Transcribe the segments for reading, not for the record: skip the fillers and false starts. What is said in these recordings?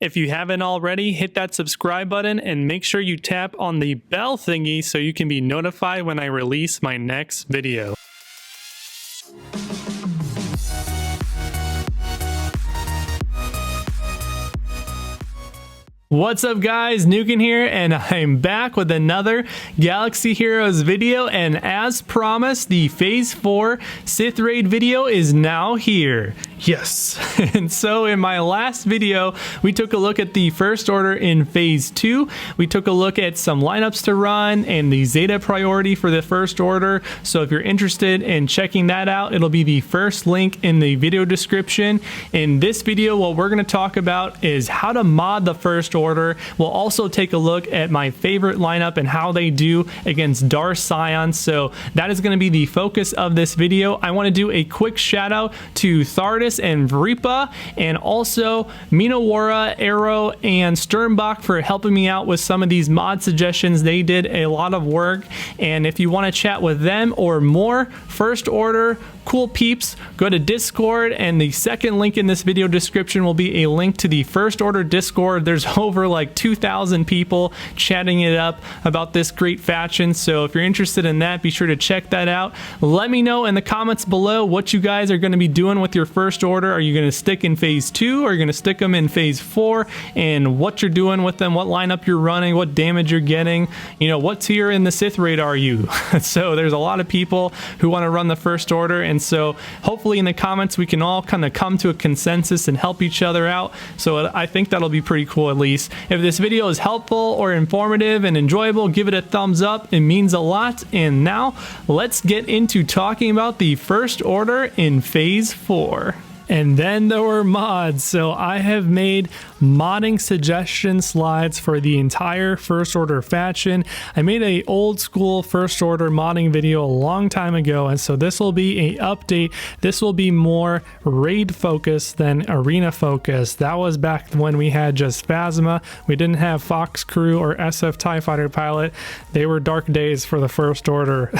If you haven't already, hit that subscribe button and make sure you tap on the bell thingy so you can be notified when I release my next video. What's up guys, Nukin here, and I'm back with another Galaxy Heroes video, and as promised, the Phase 4 Sith Raid video is now here. Yes, and so in my last video, we took a look at the First Order in Phase 2. We took a look at some lineups to run and the Zeta priority for the First Order, so if you're interested in checking that out, it'll be the first link in the video description. In this video, what we're going to talk about is how to mod the First Order. We'll also take a look at my favorite lineup and how they do against Darth Sion, so that is going to be the focus of this video. I want to do a quick shout out to Thardis and Vripa, and also Minowara, Arrow, and Sternbach for helping me out with some of these mod suggestions. They did a lot of work, and if you want to chat with them or more First Order cool peeps, go to Discord, and the second link in this video description will be a link to the First Order Discord. There's over like 2,000 people chatting it up about this great faction, so if you're interested in that, be sure to check that out. Let me know in the comments below what you guys are going to be doing with your First Order. Are you going to stick in Phase 2? Or are you going to stick them in Phase 4? And what you're doing with them, what lineup you're running, what damage you're getting, you know, what tier in the Sith Raid are you? So there's a lot of people who want to run the First Order, and so hopefully in the comments we can all kind of come to a consensus and help each other out. So I think that'll be pretty cool. At least if this video is helpful or informative and enjoyable, give it a thumbs up. It means a lot. And now let's get into talking about the First Order in Phase 4. And then there were mods. So I have made modding suggestion slides for the entire First Order faction. I made a old school First Order modding video a long time ago, and so this will be a update. This will be more raid focused than arena focused. That was back when we had just Phasma. We didn't have Fox Crew or SF TIE Fighter Pilot. They were dark days for the First Order.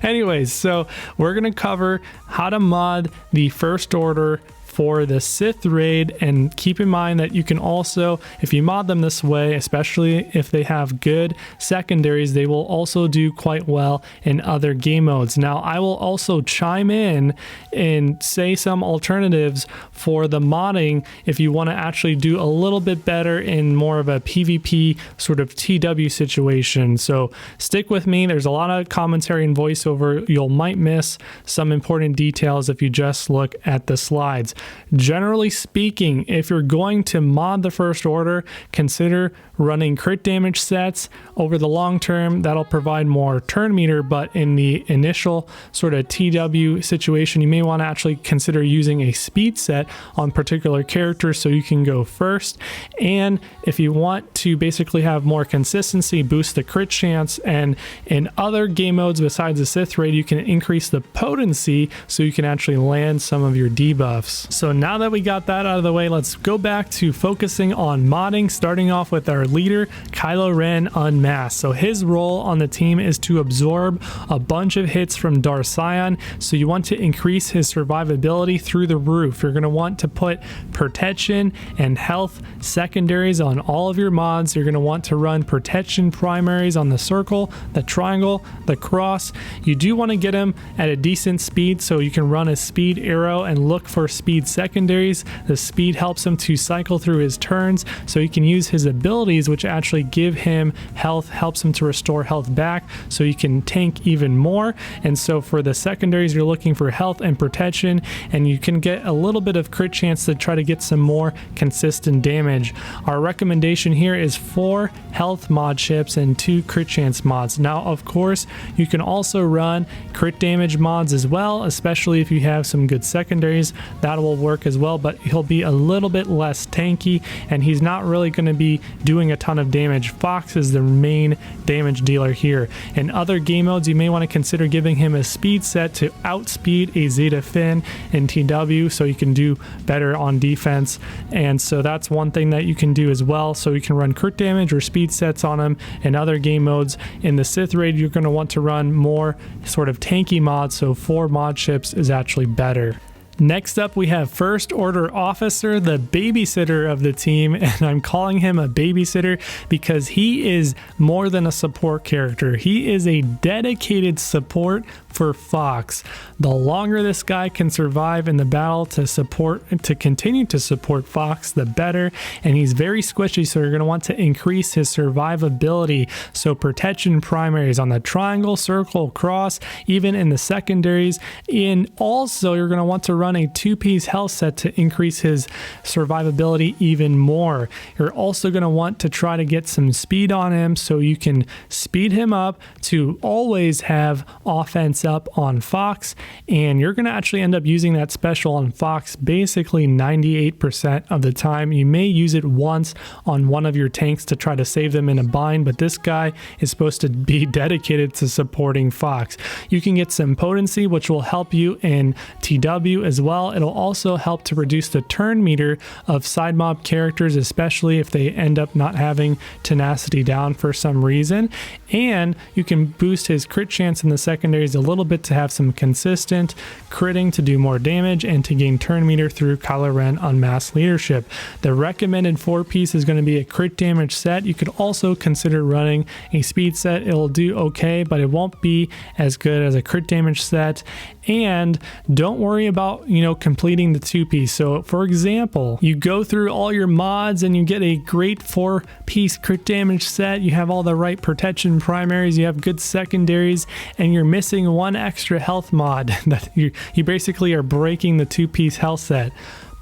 Anyways, so we're gonna cover how to mod the First Order for the Sith Raid, and keep in mind that you can also, if you mod them this way, especially if they have good secondaries, they will also do quite well in other game modes. Now I will also chime in and say some alternatives for the modding if you want to actually do a little bit better in more of a PvP sort of TW situation. So stick with me, there's a lot of commentary and voiceover. You might miss some important details if you just look at the slides. Generally speaking, if you're going to mod the First Order, consider running crit damage sets. Over the long term, that'll provide more turn meter, but in the initial sort of TW situation, you may want to actually consider using a speed set on particular characters so you can go first. And if you want to basically have more consistency, boost the crit chance, and in other game modes besides the Sith Raid, you can increase the potency so you can actually land some of your debuffs. So now that we got that out of the way, let's go back to focusing on modding, starting off with our leader, Kylo Ren Unmasked. So his role on the team is to absorb a bunch of hits from Darth Sion, so you want to increase his survivability through the roof. You're going to want to put protection and health secondaries on all of your mods. You're going to want to run protection primaries on the circle, the triangle, the cross. You do want to get him at a decent speed, so you can run a speed arrow and look for speed secondaries. The speed helps him to cycle through his turns, so he can use his abilities, which actually give him health, helps him to restore health back, so you can tank even more. And so for the secondaries, you're looking for health and protection, and you can get a little bit of crit chance to try to get some more consistent damage. Our recommendation here is 4 health mod chips and 2 crit chance mods. Now of course you can also run crit damage mods as well, especially if you have some good secondaries. That will work as well, but he'll be a little bit less tanky, and he's not really going to be doing a ton of damage. Fox is the main damage dealer here. In other game modes, you may want to consider giving him a speed set to outspeed a Zeta Finn in TW, so you can do better on defense. And so that's one thing that you can do as well, so you can run crit damage or speed sets on him. In other game modes, in the Sith Raid, you're going to want to run more sort of tanky mods, so 4 mod chips is actually better. Next up, we have First Order Officer, the babysitter of the team, and I'm calling him a babysitter because he is more than a support character. He is a dedicated support for Fox. The longer this guy can survive in the battle to continue to support Fox, the better, and he's very squishy, so you're going to want to increase his survivability. So protection primaries on the triangle, circle, cross, even in the secondaries, and also you're going to want to run a 2-piece health set to increase his survivability even more. You're also going to want to try to get some speed on him so you can speed him up to always have offense up on Fox, and you're going to actually end up using that special on Fox basically 98% of the time. You may use it once on one of your tanks to try to save them in a bind, but this guy is supposed to be dedicated to supporting Fox. You can get some potency, which will help you in TW as well. It'll also help to reduce the turn meter of side mob characters, especially if they end up not having tenacity down for some reason. And you can boost his crit chance in the secondaries a little bit to have some consistent critting to do more damage and to gain turn meter through Kylo Ren Unmasked Leadership. The recommended 4-piece is going to be a crit damage set. You could also consider running a speed set. It'll do okay, but it won't be as good as a crit damage set. And don't worry about, completing the 2-piece. So for example, you go through all your mods and you get a great 4-piece crit damage set. You have all the right protection primaries, you have good secondaries, and you're missing one extra health mod that you basically are breaking the 2-piece health set.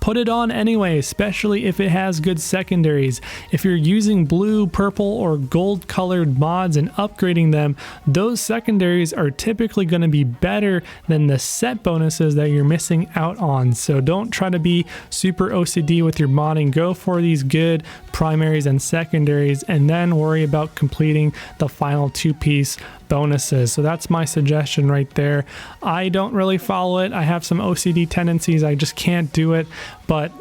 Put it on anyway, especially if it has good secondaries. If you're using blue, purple, or gold colored mods and upgrading them, those secondaries are typically going to be better than the set bonuses that you're missing out on. So don't try to be super OCD with your modding. Go for these good primaries and secondaries, and then worry about completing the final 2-piece bonuses. So that's my suggestion right there. I don't really follow it. I have some OCD tendencies. I just can't do it, but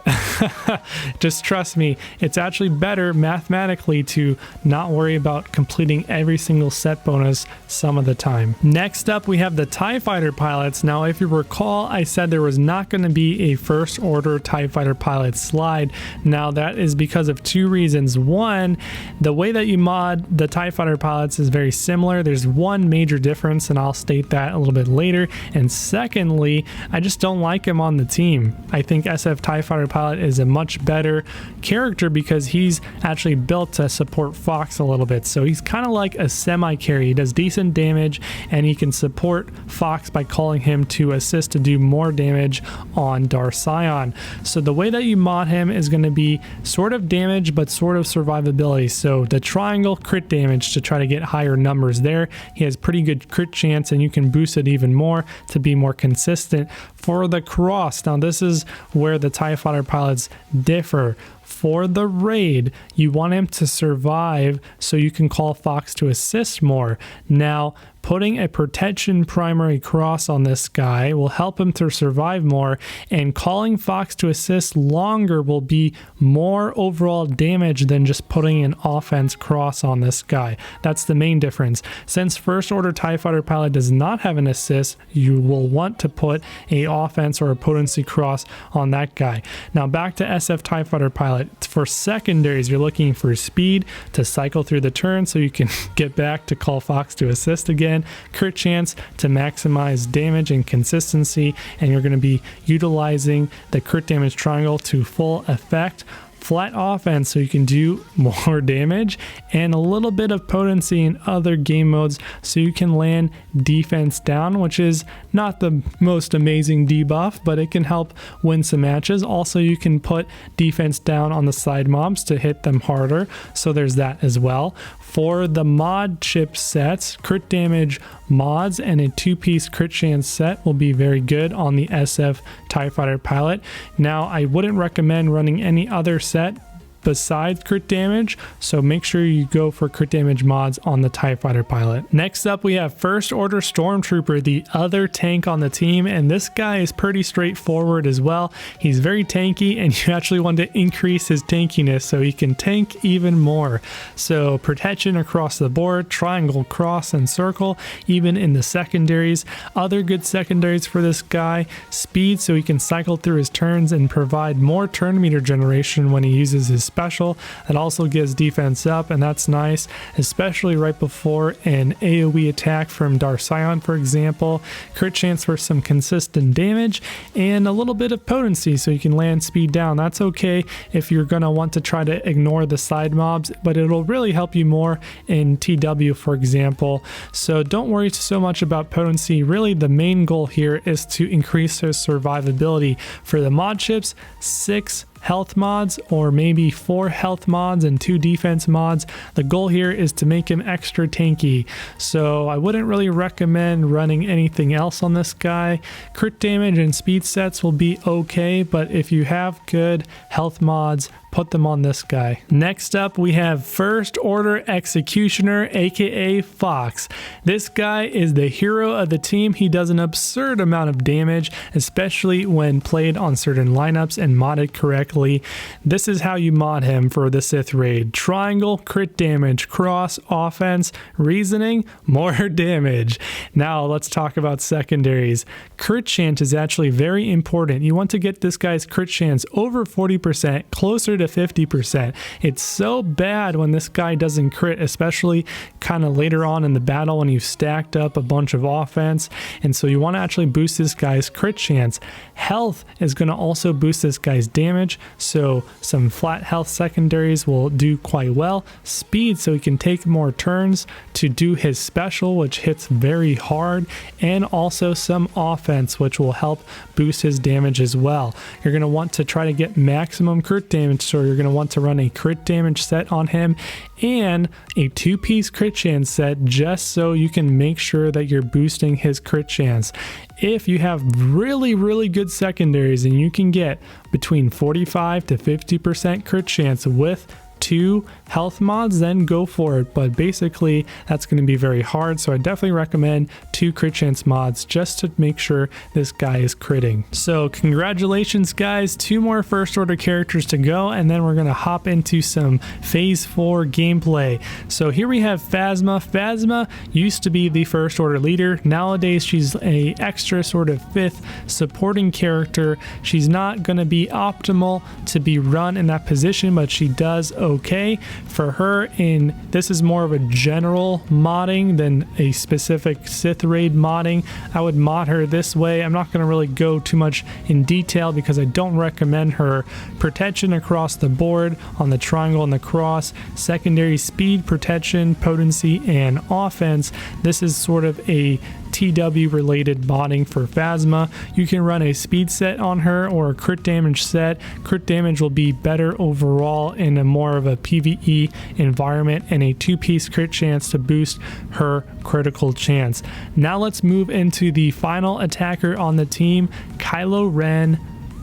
just trust me, it's actually better mathematically to not worry about completing every single set bonus some of the time. Next up, we have the TIE Fighter pilots. Now, if you recall, I said there was not going to be a First Order TIE Fighter pilot slide. Now, that is because of 2 reasons. One, the way that you mod the TIE Fighter pilots is very similar. There's one major difference, and I'll state that a little bit later. And secondly, I just don't like him on the team. I think SF TIE Fighter pilot is a much better character because he's actually built to support Fox a little bit. So he's kind of like a semi-carry. He does decent damage, and he can support Fox by calling him to assist to do more damage on Darth Sion. So the way that you mod him is going to be sort of damage, but sort of survivability. So the triangle crit damage to try to get higher numbers there. He has pretty good crit chance, and you can boost it even more to be more consistent. For the cross, now this is where the TIE Fighter pilots differ. For the raid, you want him to survive so you can call Fox to assist more. Now, putting a protection primary cross on this guy will help him to survive more, and calling Fox to assist longer will be more overall damage than just putting an offense cross on this guy. That's the main difference. Since First Order TIE Fighter pilot does not have an assist, you will want to put a offense or a potency cross on that guy. Now back to SF TIE Fighter pilot. For secondaries, you're looking for speed to cycle through the turn so you can get back to call Fox to assist again, crit chance to maximize damage and consistency, and you're going to be utilizing the crit damage triangle to full effect. Flat offense so you can do more damage, and a little bit of potency in other game modes so you can land defense down, which is not the most amazing debuff, but it can help win some matches. Also, you can put defense down on the side mobs to hit them harder, so there's that as well. For the mod chip sets, crit damage mods and a 2-piece crit chance set will be very good on the SF TIE Fighter pilot. Now, I wouldn't recommend running any other set besides crit damage, so make sure you go for crit damage mods on the TIE Fighter pilot. Next up, we have First Order Stormtrooper, the other tank on the team, and this guy is pretty straightforward as well. He's very tanky, and you actually want to increase his tankiness so he can tank even more. So protection across the board, triangle, cross, and circle, even in the secondaries. Other good secondaries for this guy: speed, so he can cycle through his turns and provide more turn meter generation when he uses his special. That also gives defense up, and that's nice, especially right before an AoE attack from Darsion, for example. Crit chance for some consistent damage, and a little bit of potency so you can land speed down. That's okay if you're going to want to try to ignore the side mobs, but it'll really help you more in TW, for example. So don't worry so much about potency. Really, the main goal here is to increase his survivability. For the mod chips, 6 health mods or maybe 4 health mods and 2 defense mods. The goal here is to make him extra tanky, so I wouldn't really recommend running anything else on this guy. Crit damage and speed sets will be okay, but if you have good health mods, put them on this guy. Next up, we have First Order Executioner, aka Fox. This guy is the hero of the team. He does an absurd amount of damage, especially when played on certain lineups and modded correctly. This is how you mod him for the Sith raid: triangle, crit damage; cross, offense; reasoning, more damage. Now let's talk about secondaries. Crit chance is actually very important. You want to get this guy's crit chance over 40%, closer to 50%. It's so bad when this guy doesn't crit, especially kind of later on in the battle when you've stacked up a bunch of offense, and so you want to actually boost this guy's crit chance. Health is going to also boost this guy's damage, so some flat health secondaries will do quite well. Speed, so he can take more turns to do his special, which hits very hard, and also some offense, which will help boost his damage as well. You're going to want to try to get maximum crit damage, so you're going to want to run a crit damage set on him and a 2-piece crit chance set, just so you can make sure that you're boosting his crit chance. If you have really good secondaries and you can get between 45 to 50% crit chance with 2 health mods, then go for it, but basically that's going to be very hard, so I definitely recommend 2 crit chance mods just to make sure this guy is critting. So congratulations guys, 2 more First Order characters to go, and then we're going to hop into some Phase 4 gameplay. So here we have Phasma. Phasma used to be the First Order leader. Nowadays she's a extra sort of 5th supporting character. She's not going to be optimal to be run in that position, but she does okay for her. And this is more of a general modding than a specific Sith raid modding. I would mod her this way. I'm not going to really go too much in detail because I don't recommend her. Protection across the board on the triangle and the cross, secondary speed, protection, potency, and offense. This is sort of a TW related modding for Phasma. You can run a speed set on her or a crit damage set. Crit damage will be better overall in a more of a PvE environment, and a 2-piece crit chance to boost her critical chance. Now let's move into the final attacker on the team, Kylo Ren,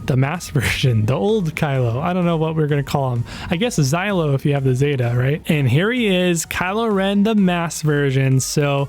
the mass version, the old Kylo. I don't know what we're going to call him. I guess Xylo if you have the Zeta, right? And here he is, Kylo Ren, the mass version. So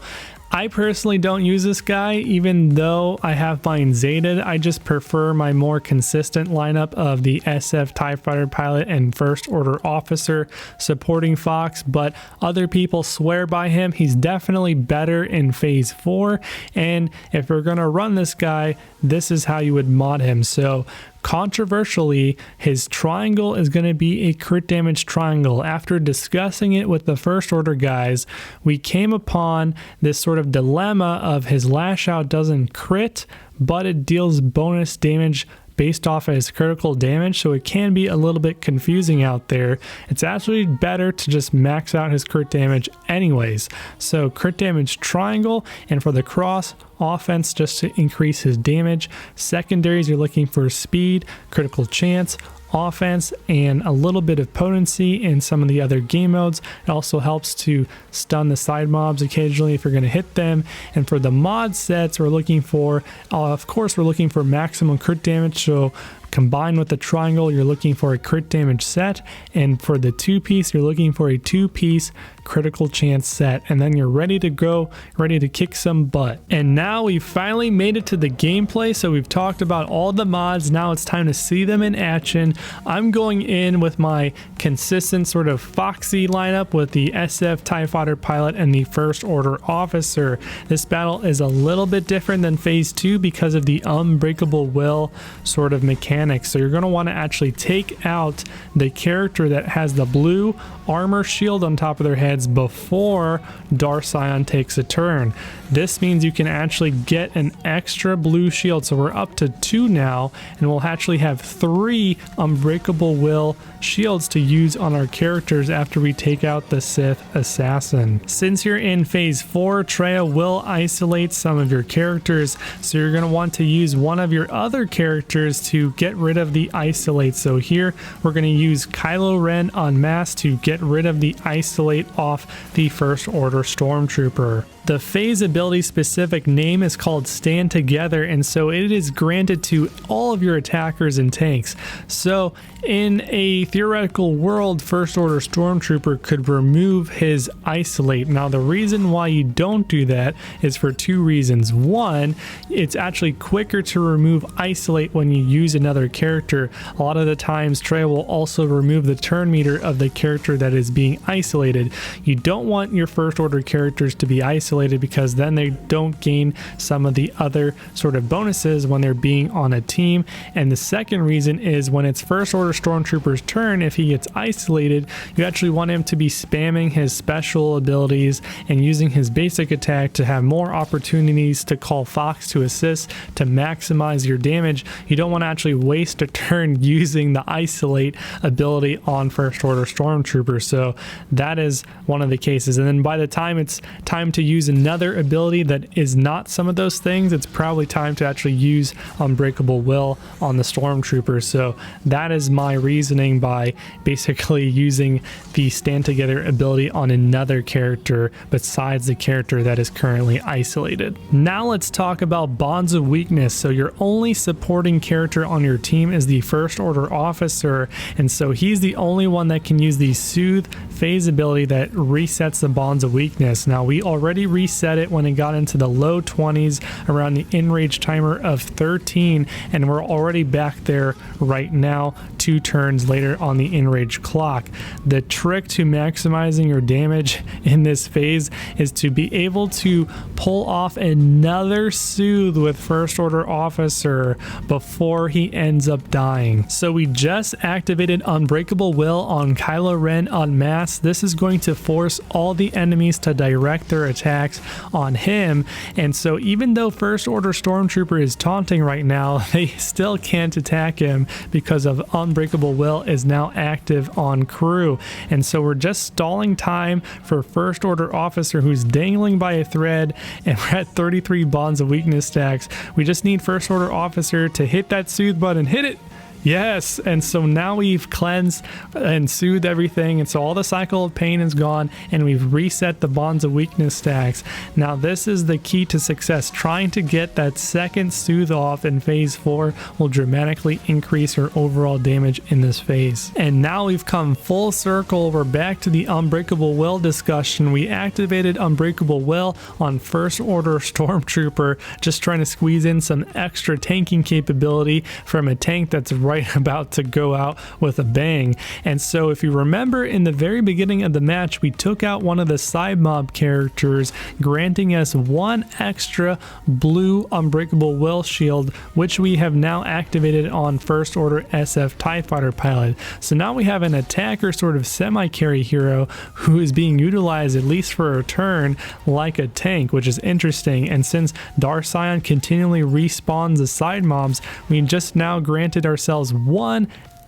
I personally don't use this guy, even though I have mine Zetaed. I just prefer my more consistent lineup of the SF TIE Fighter pilot and First Order officer supporting Fox, but other people swear by him. He's definitely better in Phase 4, and if we're going to run this guy, this is how you would mod him. So controversially, his triangle is going to be a crit damage triangle. After discussing it with the First Order guys, we came upon this sort of dilemma of his lash out doesn't crit, but it deals bonus damage based off of his critical damage, so it can be a little bit confusing out there. It's actually better to just max out his crit damage anyways. So crit damage triangle, and for the cross, offense just to increase his damage. Secondaries, you're looking for speed, critical chance, offense, and a little bit of potency in some of the other game modes. It also helps to stun the side mobs occasionally if you're going to hit them. And for the mod sets, we're looking for, of course, we're looking for maximum crit damage, so Combined with the triangle, you're looking for a crit damage set, and for the 2-piece, you're looking for a 2-piece critical chance set, and then you're ready to go, ready to kick some butt. And now we've finally made it to the gameplay. So we've talked about all the mods, now it's time to see them in action. I'm going in with my consistent sort of Foxy lineup with the SF TIE Fighter pilot and the First Order officer. This battle is a little bit different than phase 2 because of the unbreakable will sort of mechanics. So you're going to want to actually take out the character that has the blue armor shield on top of their heads before Darth Sion takes a turn. This means you can actually get an extra blue shield, so we're up to 2 now, and we'll actually have 3 unbreakable will shields to use on our characters after we take out the Sith assassin. Since you're in phase 4, Traya will isolate some of your characters, so you're going to want to use one of your other characters to get rid of the isolate. So here we're going to use Kylo Ren en masse to get rid of the isolate off the First Order Stormtrooper. The phase ability specific name is called Stand Together, and so it is granted to all of your attackers and tanks. So in a theoretical world, First Order Stormtrooper could remove his isolate. Now the reason why you don't do that is for 2 reasons. One, it's actually quicker to remove isolate when you use another character. A lot of the times Traya will also remove the turn meter of the character that is being isolated. You don't want your First Order characters to be isolated because then they don't gain some of the other sort of bonuses when they're being on a team. And the second reason is when it's First Order Stormtrooper's turn, if he gets isolated, you actually want him to be spamming his special abilities and using his basic attack to have more opportunities to call Fox to assist to maximize your damage. You don't want to actually waste a turn using the isolate ability on First Order Stormtrooper. So that is one of the cases. And then by the time it's time to use another ability that is not some of those things, it's probably time to actually use Unbreakable Will on the Stormtrooper. So that is my reasoning by basically using the Stand Together ability on another character besides the character that is currently isolated. Now let's talk about Bonds of Weakness. So your only supporting character on your team is the First Order officer, and so he's the only one that can use the Soothe phase ability that resets the Bonds of Weakness. Now we already reset it when it got into the low 20s around the enrage timer of 13, and we're already back there right now 2 turns later on the enrage clock. The trick to maximizing your damage in this phase is to be able to pull off another Soothe with First Order officer before he ends up dying. So we just activated Unbreakable Will on Kylo Ren en masse. This is going to force all the enemies to direct their attacks on him, and so even though First Order Stormtrooper is taunting right now, they still can't attack him because of Unbreakable Will is now active on crew. And so we're just stalling time for First Order officer who's dangling by a thread, and we're at 33 Bonds of Weakness stacks. We just need First Order officer to hit that Soothe button. Hit it! Yes, and so now we've cleansed and soothed everything, and so all the cycle of pain is gone, and we've reset the Bonds of Weakness stacks. Now this is the key to success. Trying to get that second soothe off in phase 4 will dramatically increase your overall damage in this phase. And now we've come full circle. We're back to the Unbreakable Will discussion. We activated Unbreakable Will on First Order Stormtrooper, just trying to squeeze in some extra tanking capability from a tank that's right about to go out with a bang. And so if you remember, in the very beginning of the match, we took out one of the side mob characters, granting us 1 extra blue Unbreakable Will shield, which we have now activated on First Order SF TIE Fighter pilot. So now we have an attacker sort of semi-carry hero who is being utilized at least for a turn like a tank, which is interesting. And since Darth Sion continually respawns the side mobs, we just now granted ourselves 1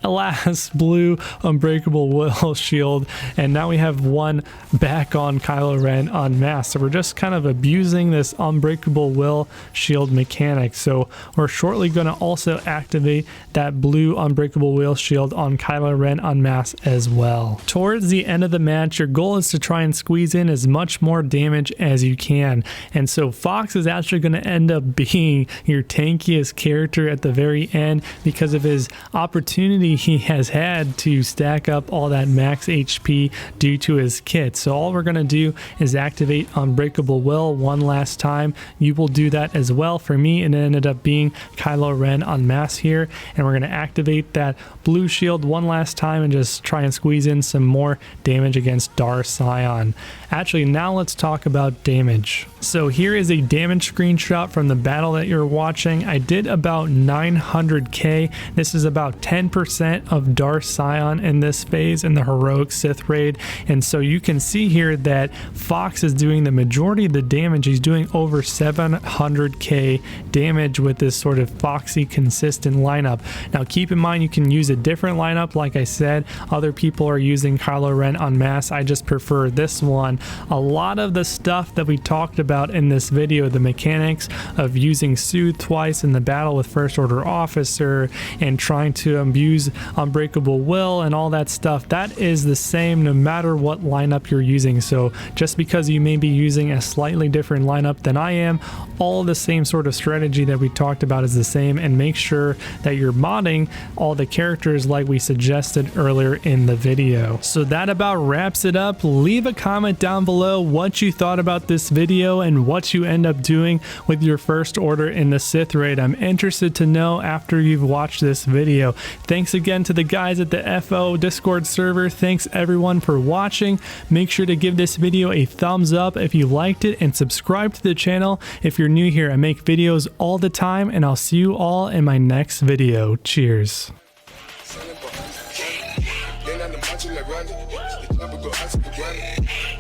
last blue unbreakable will shield, and now we have one back on Kylo Ren unmasked. So we're just kind of abusing this unbreakable will shield mechanic. So we're shortly going to also activate that blue unbreakable will shield on Kylo Ren unmasked as well. Towards the end of the match, your goal is to try and squeeze in as much more damage as you can, and so Fox is actually going to end up being your tankiest character at the very end because of his opportunity he has had to stack up all that max HP due to his kit. So all we're going to do is activate Unbreakable Will one last time. You will do that as well. For me, it ended up being Kylo Ren unmasked here, and we're going to activate that blue shield one last time and just try and squeeze in some more damage against Dar Sion. Actually, now let's talk about damage. So here is a damage screenshot from the battle that you're watching. I did about 900k. This is about 10% of Dar Sion in this phase in the heroic Sith raid, and so you can see here that Fox is doing the majority of the damage. He's doing over 700k damage with this sort of foxy consistent lineup. Now keep in mind, you can use a different lineup. Like I said, other people are using Kylo Ren unmasked. I just prefer this one. A lot of the stuff that we talked about in this video, the mechanics of using Soothe twice in the battle with First Order Officer and trying to abuse Unbreakable Will and all that stuff, that is the same no matter what lineup you're using. So just because you may be using a slightly different lineup than I am, all the same sort of strategy that we talked about is the same, and make sure that you're modding all the characters like we suggested earlier in the video. So that about wraps it up. Leave a comment down below what you thought about this video and what you end up doing with your First Order in the Sith raid. I'm interested to know after you've watched this video. Thanks again to the guys at the FO Discord server. Thanks everyone for watching. Make sure to give this video a thumbs up if you liked it, and subscribe to the channel if you're new here. I make videos all the time, and I'll see you all in my next video. Cheers.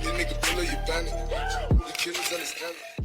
Nigga pull up your bandit. The killers understand it.